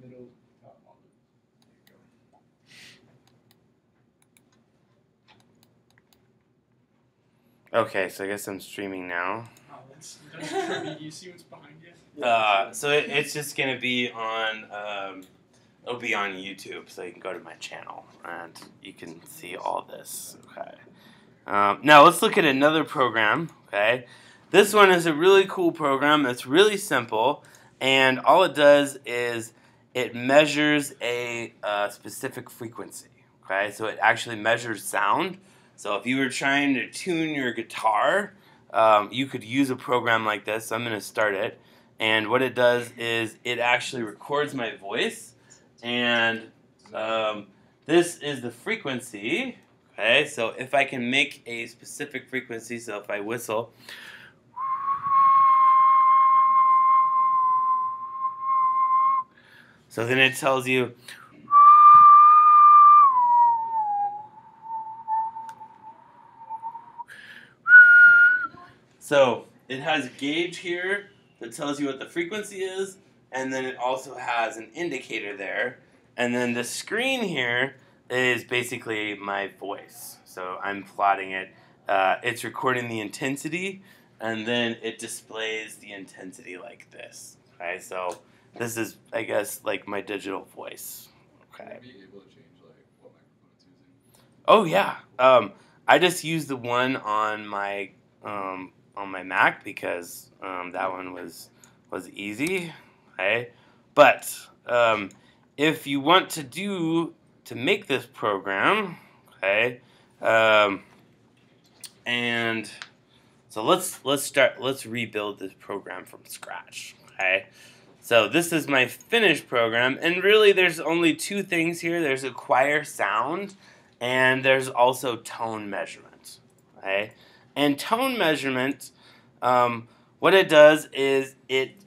middle, top on the. There you go. Okay, so I guess I'm streaming now. Oh, that's trippy. You see what's behind you? So it's just gonna be on. It'll be on YouTube, so you can go to my channel and you can see all this. Okay. Now let's look at another program. Okay. This one is a really cool program. It's really simple, and all it does is it measures a specific frequency. Okay, so it actually measures sound. So if you were trying to tune your guitar, you could use a program like this. So I'm going to start it, and what it does is it actually records my voice, and this is the frequency. Okay, so if I can make a specific frequency, so if I whistle. So then it tells you. So it has a gauge here that tells you what the frequency is, and then it also has an indicator there. And then the screen here is basically my voice. So I'm plotting it. It's recording the intensity, and then it displays the intensity like this. Okay, so this is, I guess, like my digital voice. Okay. Be able to change like what microphone it's using? Oh yeah. I just used the one on my Mac because that one was easy. Okay, but if you want to make this program, okay, and so let's rebuild this program from scratch. Okay. So this is my finished program, and really there's only two things here. There's acquire sound, and there's also tone measurement. Okay? And tone measurement, what it does is it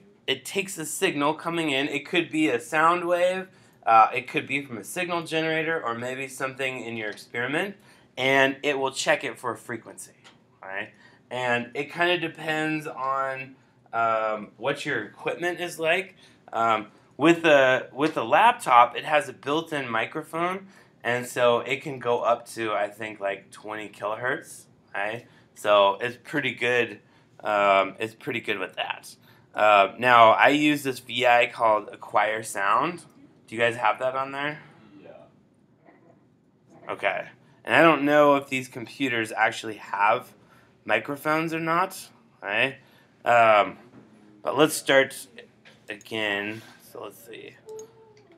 takes a signal coming in. It could be a sound wave, it could be from a signal generator, or maybe something in your experiment, and it will check it for a frequency. Right? And it kind of depends on what your equipment is like. With a laptop, it has a built-in microphone, and so it can go up to, I think, like 20 kilohertz. Right? So it's pretty good. It's pretty good with that. Now I use this VI called Acquire Sound. Do you guys have that on there? Yeah. Okay. And I don't know if these computers actually have microphones or not. Right? But let's start again. So let's see.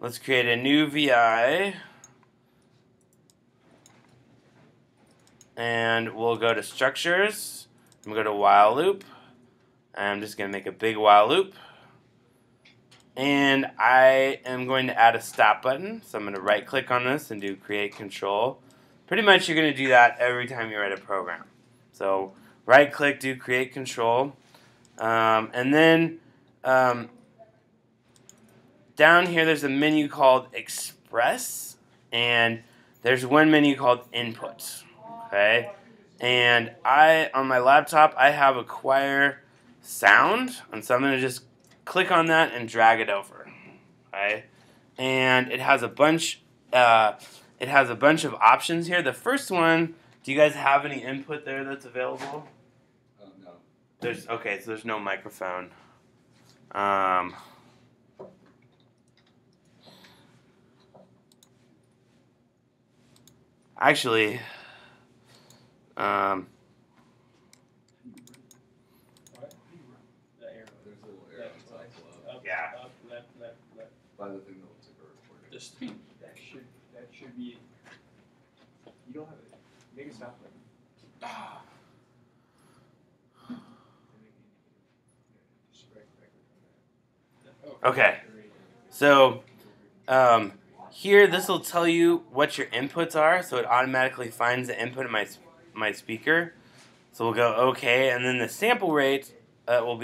Let's create a new VI. And we'll go to structures. I'm going to go to while loop. And I'm just going to make a big while loop. And I am going to add a stop button. So I'm going to right click on this and do create control. Pretty much you're going to do that every time you write a program. So right click, do create control. And then down here there's a menu called Express, and there's one menu called Input. Okay, and on my laptop I have Acquire Sound, and so I'm going to just click on that and drag it over. Okay, and it has a bunch. It has a bunch of options here. The first one. Do you guys have any input there that's available? No. So there's no microphone. Actually, What? The arrow. There's a little arrow on top below. Up, Yeah. Up, left, left, left. By the thing that looks like a recorder. Just that should be. You don't have it. Make a stop button. Just right on that. Okay. So here this will tell you what your inputs are, so it automatically finds the input in my speaker. So we'll go OK, and then the sample rate it'll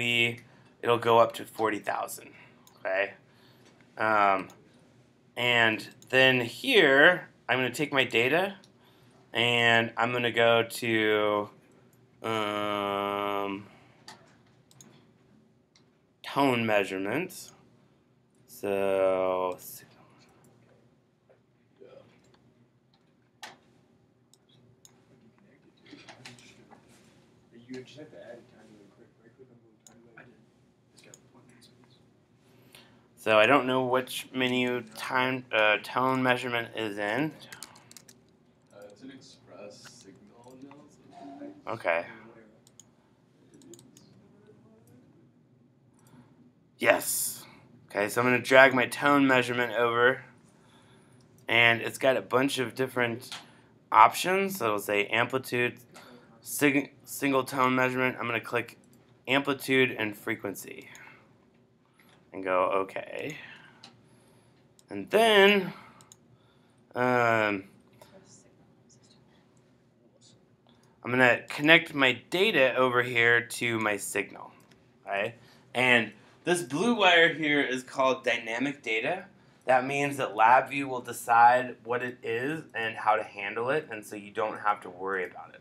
go up to 40,000. Okay. And then here I'm going to take my data, and I'm going to go to tone measurements. So just have to add a time really quick. Right click on the little time delay. I did. It's got 0.9 seconds. So I don't know which menu tone measurement is in. It's an express signal analysis. Okay. Whatever. Yes. Okay, so I'm going to drag my tone measurement over. And it's got a bunch of different options. So it'll say amplitude, single tone measurement. I'm going to click amplitude and frequency. And go OK. And then I'm going to connect my data over here to my signal. Okay? And this blue wire here is called dynamic data. That means that LabVIEW will decide what it is and how to handle it, and so you don't have to worry about it.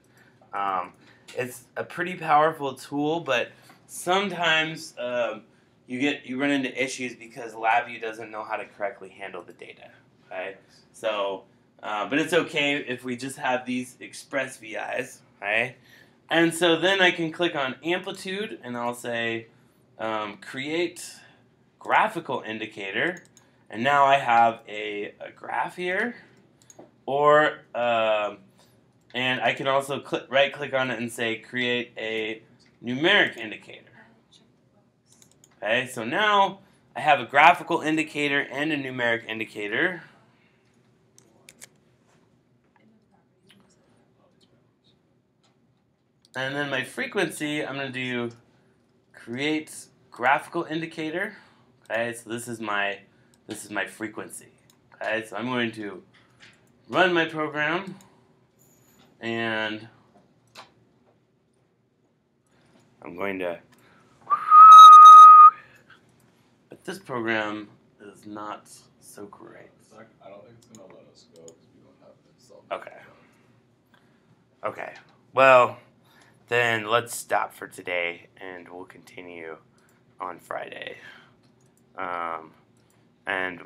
It's a pretty powerful tool, but sometimes you run into issues because LabVIEW doesn't know how to correctly handle the data. Okay, so but it's okay if we just have these express VIs. Okay, and so then I can click on amplitude, and I'll say create graphical indicator. And now I have a graph here, or and I can also right click on it and say create a numeric indicator. Okay, so now I have a graphical indicator and a numeric indicator. And then my frequency, I'm going to do create graphical indicator. Okay, so this is my frequency. Okay, so I'm going to run my program, and I'm going to. But this program is not so great. I don't think it's gonna let us go because we don't have it installed. Okay. Okay. Well, then let's stop for today, and we'll continue on Friday. And